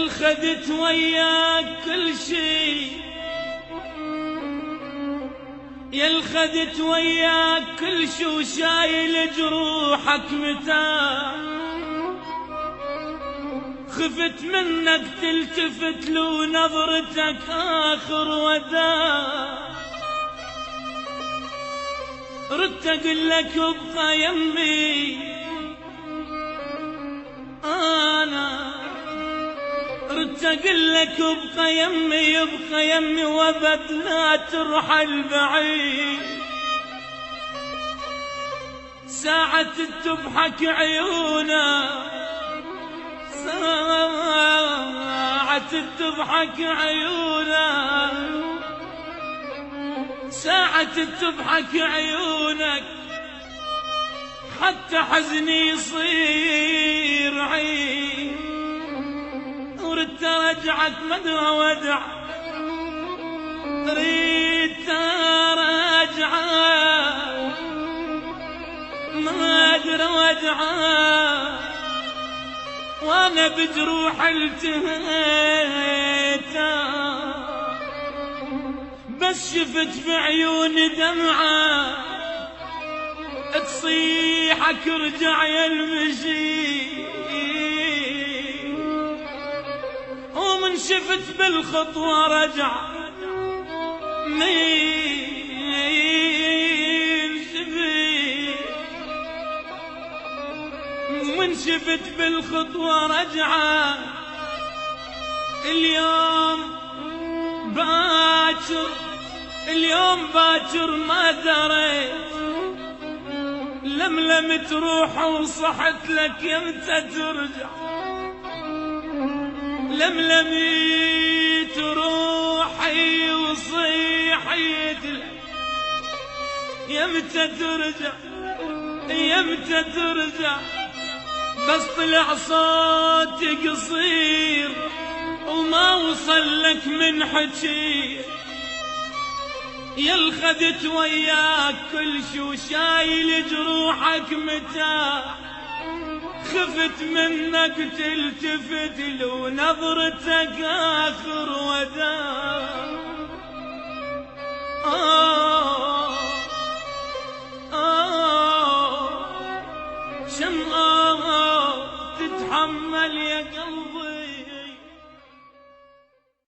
الخذت وياك كل شي، يا الخذت وياك كل شي وشايل جروحك متى خفت منك تلتفت لو نظرتك آخر وداع. ردت أقول لك ابقى يمي أنا، ردت أقول لك ابقى يمي ابقى يمي وابد لا ترحل بعيد. ساعة تضحك عيونا، ساعة تضحك عيونا، ساعة تضحك عيونك حتى حزني يصير عين. وردت رجعك ما ادري ودع، ردت رجعك ما ادري ودعك وانا بجروح التهيت. بس شفت بعيوني دمعة تصيحك ارجع يا المشي، ومن شفت بالخطوة رجع من شفت بالخطوة رجع. اليوم باكر اليوم باكر ما دريت لملم تروح وصحت لك يمتى ترجع. لملمي تروحي وصيحيت لك يمتى ترجع يمتى ترجع. بس طلع صوتي قصير وما وصل لك من حكي. يا الخذت وياك كل شي وشايل جروحك متى خفت منك تلتفت لو نظرتك آخر وداع. شم تتحمل يا قلبي